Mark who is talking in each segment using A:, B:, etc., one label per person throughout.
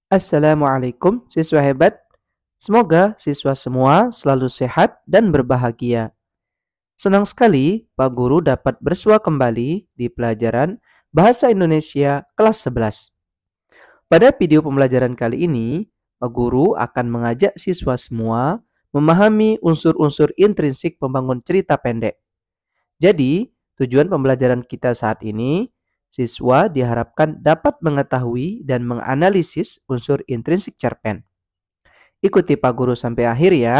A: Assalamualaikum siswa hebat. Semoga siswa semua selalu sehat dan berbahagia. Senang sekali Pak Guru dapat bersua kembali di pelajaran Bahasa Indonesia kelas 11. Pada video pembelajaran kali ini, Pak Guru akan mengajak siswa semua memahami unsur-unsur intrinsik pembangun cerita pendek. Jadi, tujuan pembelajaran kita saat ini, siswa diharapkan dapat mengetahui dan menganalisis unsur intrinsik cerpen. Ikuti Pak Guru sampai akhir ya.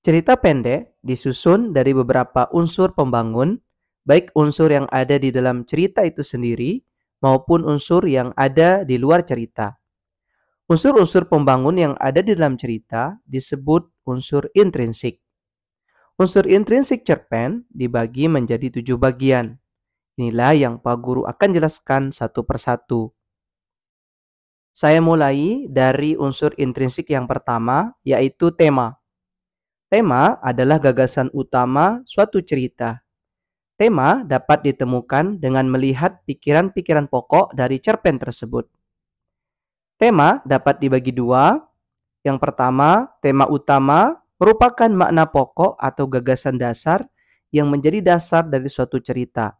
A: Cerita pendek disusun dari beberapa unsur pembangun, baik unsur yang ada di dalam cerita itu sendiri maupun unsur yang ada di luar cerita. Unsur-unsur pembangun yang ada di dalam cerita disebut unsur intrinsik. Unsur intrinsik cerpen dibagi menjadi 7 bagian. Inilah yang Pak Guru akan jelaskan satu persatu. Saya mulai dari unsur intrinsik yang pertama, yaitu tema. Tema adalah gagasan utama suatu cerita. Tema dapat ditemukan dengan melihat pikiran-pikiran pokok dari cerpen tersebut. Tema dapat dibagi dua. Yang pertama, tema utama merupakan makna pokok atau gagasan dasar yang menjadi dasar dari suatu cerita.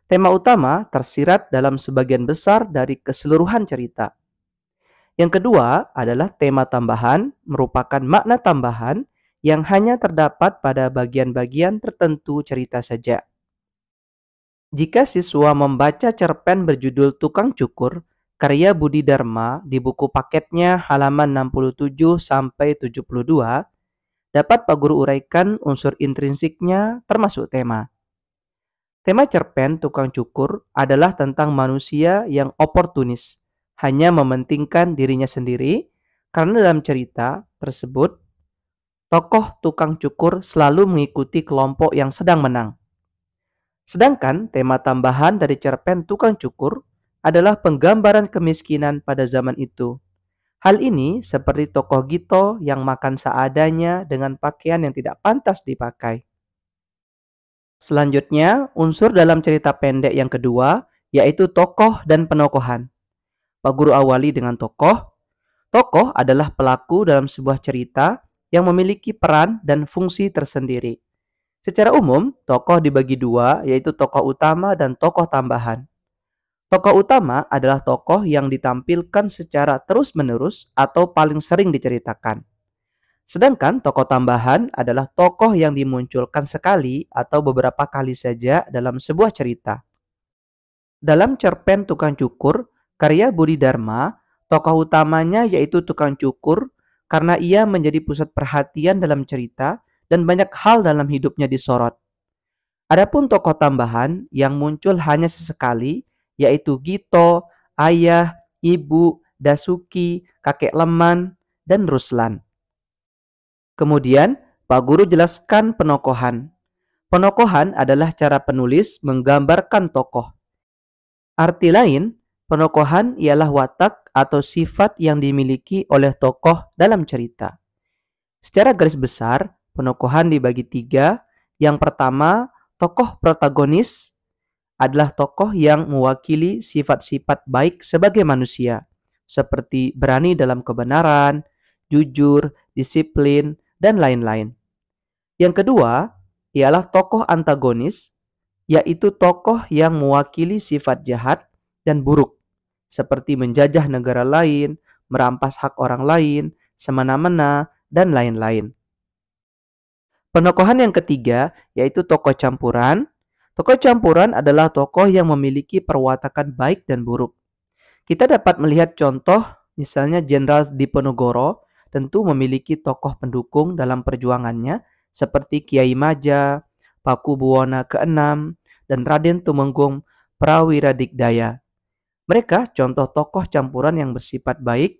A: Tema utama tersirat dalam sebagian besar dari keseluruhan cerita. Yang kedua adalah tema tambahan, merupakan makna tambahan yang hanya terdapat pada bagian-bagian tertentu cerita saja. Jika siswa membaca cerpen berjudul Tukang Cukur, karya Budi Dharma di buku paketnya halaman 67-72, dapat Pak Guru uraikan unsur intrinsiknya termasuk tema. Tema cerpen Tukang Cukur adalah tentang manusia yang oportunis, hanya mementingkan dirinya sendiri, karena dalam cerita tersebut tokoh tukang cukur selalu mengikuti kelompok yang sedang menang. Sedangkan tema tambahan dari cerpen Tukang Cukur adalah penggambaran kemiskinan pada zaman itu. Hal ini seperti tokoh Gito yang makan seadanya dengan pakaian yang tidak pantas dipakai. Selanjutnya, unsur dalam cerita pendek yang kedua yaitu tokoh dan penokohan. Pak Guru awali dengan tokoh. Tokoh adalah pelaku dalam sebuah cerita yang memiliki peran dan fungsi tersendiri. Secara umum, tokoh dibagi dua, yaitu tokoh utama dan tokoh tambahan. Tokoh utama adalah tokoh yang ditampilkan secara terus-menerus atau paling sering diceritakan. Sedangkan tokoh tambahan adalah tokoh yang dimunculkan sekali atau beberapa kali saja dalam sebuah cerita. Dalam cerpen Tukang Cukur, karya Budi Dharma, tokoh utamanya yaitu tukang cukur karena ia menjadi pusat perhatian dalam cerita dan banyak hal dalam hidupnya disorot. Adapun tokoh tambahan yang muncul hanya sesekali yaitu Gito, Ayah, Ibu, Dasuki, Kakek Leman, dan Ruslan. Kemudian, Pak Guru jelaskan penokohan. Penokohan adalah cara penulis menggambarkan tokoh. Arti lain, penokohan ialah watak atau sifat yang dimiliki oleh tokoh dalam cerita. Secara garis besar, penokohan dibagi tiga. Yang pertama, tokoh protagonis adalah tokoh yang mewakili sifat-sifat baik sebagai manusia, seperti berani dalam kebenaran, jujur, disiplin, dan lain-lain. Yang kedua, ialah tokoh antagonis, yaitu tokoh yang mewakili sifat jahat dan buruk, seperti menjajah negara lain, merampas hak orang lain, semena-mena, dan lain-lain. Penokohan yang ketiga, yaitu tokoh campuran. Tokoh campuran adalah tokoh yang memiliki perwatakan baik dan buruk. Kita dapat melihat contoh, misalnya Jenderal Diponegoro, tentu memiliki tokoh pendukung dalam perjuangannya, seperti Kiai Maja, Paku Buwono ke-6, dan Raden Tumenggung Prawiradikdaya. Mereka contoh tokoh campuran yang bersifat baik,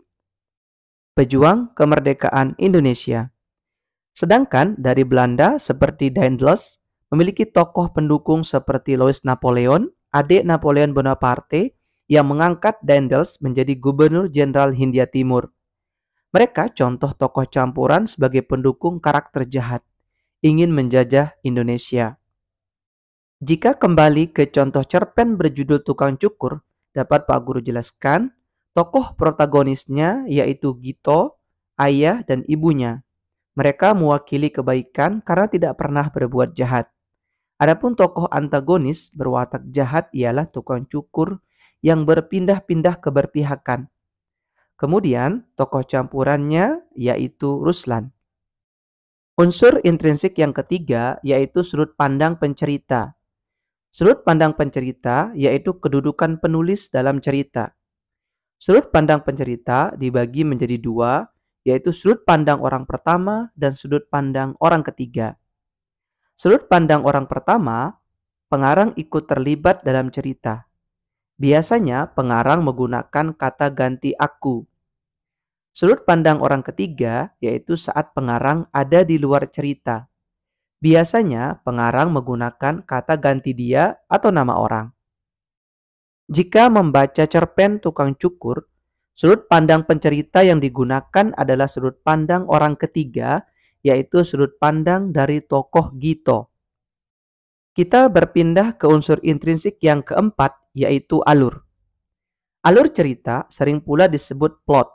A: pejuang kemerdekaan Indonesia. Sedangkan dari Belanda seperti Daendels memiliki tokoh pendukung seperti Louis Napoleon, adik Napoleon Bonaparte, yang mengangkat Daendels menjadi Gubernur Jenderal Hindia Timur. Mereka contoh tokoh campuran sebagai pendukung karakter jahat, ingin menjajah Indonesia. Jika kembali ke contoh cerpen berjudul Tukang Cukur, dapat Pak Guru jelaskan, tokoh protagonisnya yaitu Gito, ayah dan ibunya. Mereka mewakili kebaikan karena tidak pernah berbuat jahat. Adapun tokoh antagonis berwatak jahat ialah tukang cukur yang berpindah-pindah keberpihakan. Kemudian tokoh campurannya yaitu Ruslan. Unsur intrinsik yang ketiga yaitu sudut pandang pencerita. Sudut pandang pencerita yaitu kedudukan penulis dalam cerita. Sudut pandang pencerita dibagi menjadi dua, yaitu sudut pandang orang pertama dan sudut pandang orang ketiga. Sudut pandang orang pertama, pengarang ikut terlibat dalam cerita. Biasanya pengarang menggunakan kata ganti aku. Sudut pandang orang ketiga yaitu saat pengarang ada di luar cerita. Biasanya pengarang menggunakan kata ganti dia atau nama orang. Jika membaca cerpen tukang cukur, sudut pandang pencerita yang digunakan adalah sudut pandang orang ketiga, yaitu sudut pandang dari tokoh Gito. Kita berpindah ke unsur intrinsik yang keempat, yaitu alur. Alur cerita sering pula disebut plot.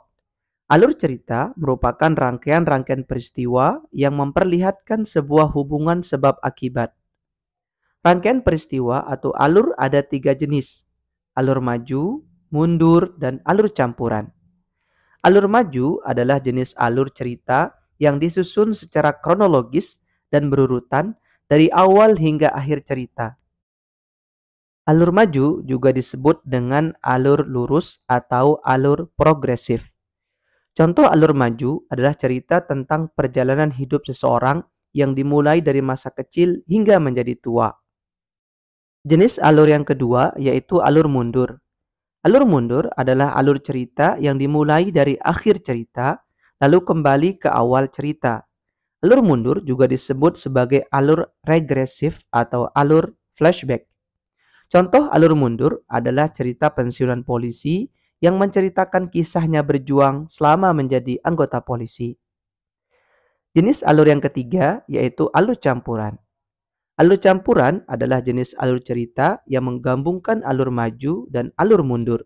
A: Alur cerita merupakan rangkaian-rangkaian peristiwa yang memperlihatkan sebuah hubungan sebab akibat. Rangkaian peristiwa atau alur ada 3 jenis: alur maju, mundur, dan alur campuran. Alur maju adalah jenis alur cerita yang disusun secara kronologis dan berurutan dari awal hingga akhir cerita. Alur maju juga disebut dengan alur lurus atau alur progresif. Contoh alur maju adalah cerita tentang perjalanan hidup seseorang yang dimulai dari masa kecil hingga menjadi tua. Jenis alur yang kedua yaitu alur mundur. Alur mundur adalah alur cerita yang dimulai dari akhir cerita lalu kembali ke awal cerita. Alur mundur juga disebut sebagai alur regresif atau alur flashback. Contoh alur mundur adalah cerita pensiunan polisi yang menceritakan kisahnya berjuang selama menjadi anggota polisi. Jenis alur yang ketiga yaitu alur campuran. Alur campuran adalah jenis alur cerita yang menggabungkan alur maju dan alur mundur.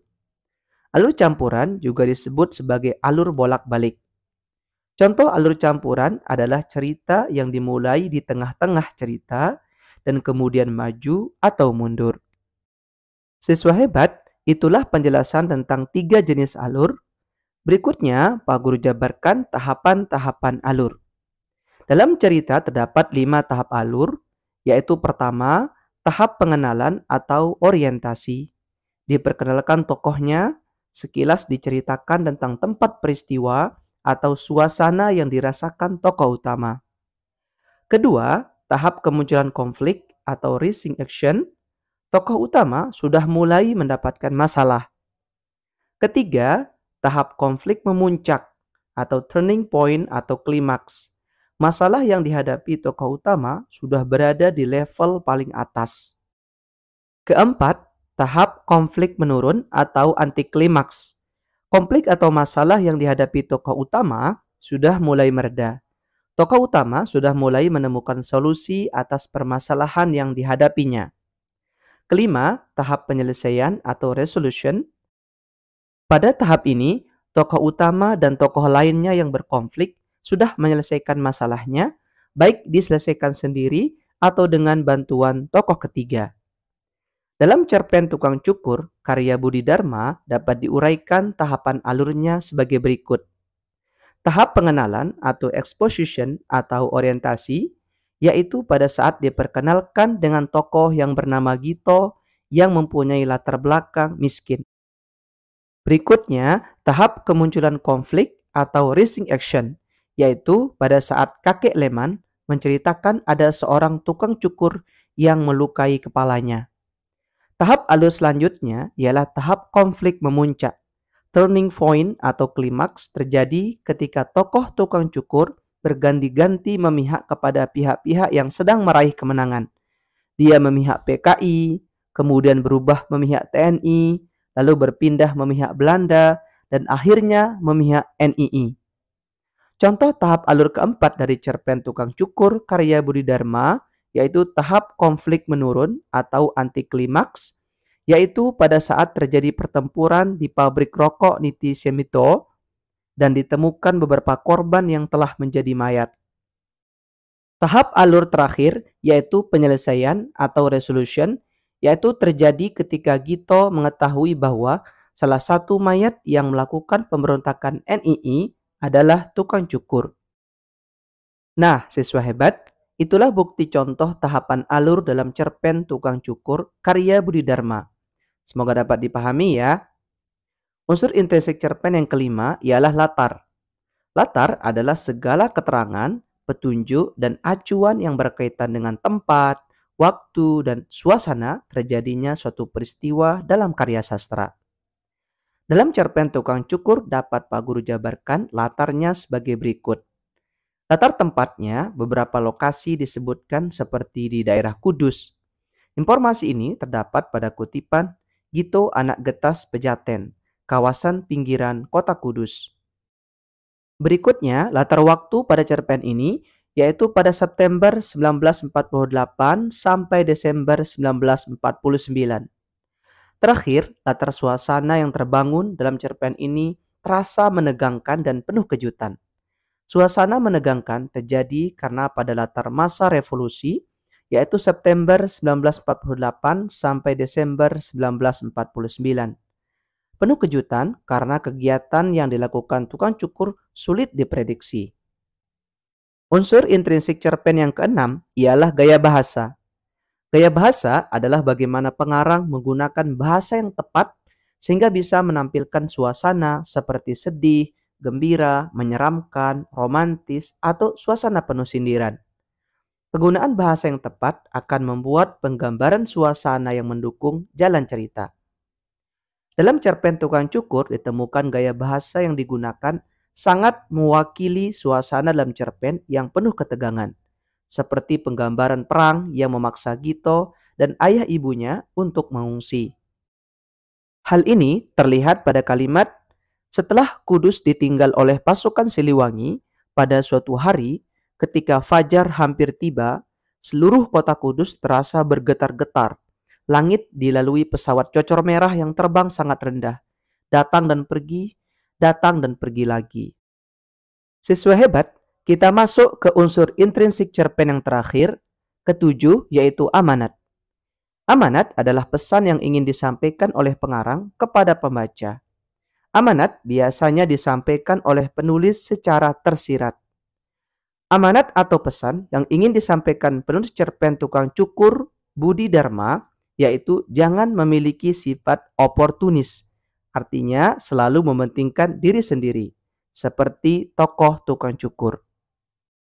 A: Alur campuran juga disebut sebagai alur bolak-balik. Contoh alur campuran adalah cerita yang dimulai di tengah-tengah cerita dan kemudian maju atau mundur. Siswa hebat, itulah penjelasan tentang 3 jenis alur. Berikutnya, Pak Guru jabarkan tahapan-tahapan alur. Dalam cerita terdapat 5 tahap alur, yaitu pertama, tahap pengenalan atau orientasi. Diperkenalkan tokohnya, sekilas diceritakan tentang tempat peristiwa atau suasana yang dirasakan tokoh utama. Kedua, tahap kemunculan konflik atau rising action. Tokoh utama sudah mulai mendapatkan masalah. Ketiga, tahap konflik memuncak atau turning point atau klimaks. Masalah yang dihadapi tokoh utama sudah berada di level paling atas. Keempat, tahap konflik menurun atau anti klimaks. Konflik atau masalah yang dihadapi tokoh utama sudah mulai mereda. Tokoh utama sudah mulai menemukan solusi atas permasalahan yang dihadapinya. Kelima, tahap penyelesaian atau resolution. Pada tahap ini, tokoh utama dan tokoh lainnya yang berkonflik sudah menyelesaikan masalahnya, baik diselesaikan sendiri atau dengan bantuan tokoh ketiga. Dalam cerpen Tukang Cukur, karya Budi Dharma dapat diuraikan tahapan alurnya sebagai berikut. Tahap pengenalan atau exposition atau orientasi, yaitu pada saat diperkenalkan dengan tokoh yang bernama Gito yang mempunyai latar belakang miskin. Berikutnya, tahap kemunculan konflik atau rising action, yaitu pada saat kakek Leman menceritakan ada seorang tukang cukur yang melukai kepalanya. Tahap alur selanjutnya ialah tahap konflik memuncak. Turning point atau klimaks terjadi ketika tokoh tukang cukur berganti-ganti memihak kepada pihak-pihak yang sedang meraih kemenangan. Dia memihak PKI, kemudian berubah memihak TNI, lalu berpindah memihak Belanda, dan akhirnya memihak NII. Contoh tahap alur keempat dari cerpen Tukang Cukur karya Budi Dharma, yaitu tahap konflik menurun atau anti klimaks, yaitu pada saat terjadi pertempuran di pabrik rokok Niti Semito dan ditemukan beberapa korban yang telah menjadi mayat. Tahap alur terakhir yaitu penyelesaian atau resolution, yaitu terjadi ketika Gito mengetahui bahwa salah satu mayat yang melakukan pemberontakan NII adalah tukang cukur. Nah, siswa hebat, itulah bukti contoh tahapan alur dalam cerpen Tukang Cukur karya Budi Dharma. Semoga dapat dipahami ya. Unsur intrinsik cerpen yang kelima ialah latar. Latar adalah segala keterangan, petunjuk, dan acuan yang berkaitan dengan tempat, waktu, dan suasana terjadinya suatu peristiwa dalam karya sastra. Dalam cerpen Tukang Cukur dapat Pak Guru jabarkan latarnya sebagai berikut. Latar tempatnya beberapa lokasi disebutkan seperti di daerah Kudus. Informasi ini terdapat pada kutipan Gito Anak Getas Pejaten, kawasan pinggiran kota Kudus. Berikutnya, latar waktu pada cerpen ini yaitu pada September 1948 sampai Desember 1949. Terakhir, latar suasana yang terbangun dalam cerpen ini terasa menegangkan dan penuh kejutan. Suasana menegangkan terjadi karena pada latar masa revolusi, yaitu September 1948 sampai Desember 1949. Penuh kejutan karena kegiatan yang dilakukan tukang cukur sulit diprediksi. Unsur intrinsik cerpen yang keenam ialah gaya bahasa. Gaya bahasa adalah bagaimana pengarang menggunakan bahasa yang tepat sehingga bisa menampilkan suasana seperti sedih, gembira, menyeramkan, romantis, atau suasana penuh sindiran. Penggunaan bahasa yang tepat akan membuat penggambaran suasana yang mendukung jalan cerita. Dalam cerpen Tukang Cukur ditemukan gaya bahasa yang digunakan sangat mewakili suasana dalam cerpen yang penuh ketegangan, seperti penggambaran perang yang memaksa Gito dan ayah ibunya untuk mengungsi. Hal ini terlihat pada kalimat, setelah Kudus ditinggal oleh pasukan Siliwangi, pada suatu hari ketika fajar hampir tiba, seluruh kota Kudus terasa bergetar-getar. Langit dilalui pesawat cocor merah yang terbang sangat rendah. Datang dan pergi lagi. Siswa hebat, kita masuk ke unsur intrinsik cerpen yang terakhir, ketujuh, yaitu amanat. Amanat adalah pesan yang ingin disampaikan oleh pengarang kepada pembaca. Amanat biasanya disampaikan oleh penulis secara tersirat. Amanat atau pesan yang ingin disampaikan penulis cerpen Tukang Cukur Budi Dharma yaitu jangan memiliki sifat oportunis, artinya selalu mementingkan diri sendiri, seperti tokoh Tukang Cukur.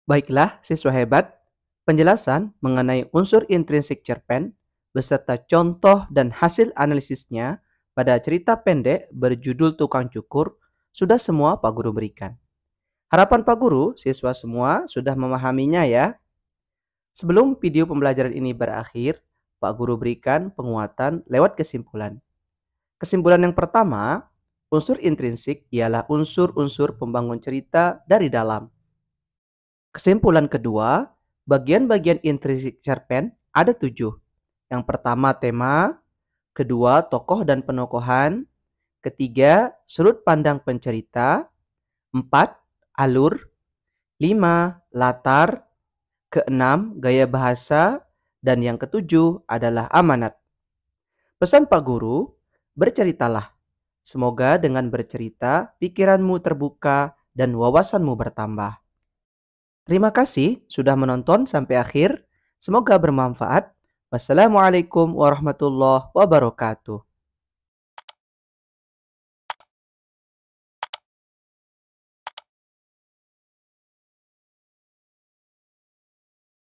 A: Baiklah siswa hebat, penjelasan mengenai unsur intrinsik cerpen beserta contoh dan hasil analisisnya pada cerita pendek berjudul Tukang Cukur sudah semua Pak Guru berikan. Harapan Pak Guru, siswa semua sudah memahaminya ya. Sebelum video pembelajaran ini berakhir, Pak Guru berikan penguatan lewat kesimpulan. Kesimpulan yang pertama, unsur intrinsik ialah unsur-unsur pembangun cerita dari dalam. Kesimpulan kedua, bagian-bagian intrinsik cerpen ada 7. Yang pertama tema, kedua tokoh dan penokohan, ketiga sudut pandang pencerita, 4 alur, 5 latar, keenam gaya bahasa, dan yang ketujuh adalah amanat. Pesan Pak Guru, berceritalah. Semoga dengan bercerita pikiranmu terbuka dan wawasanmu bertambah. Terima kasih sudah menonton sampai akhir. Semoga bermanfaat. Wassalamualaikum warahmatullahi wabarakatuh.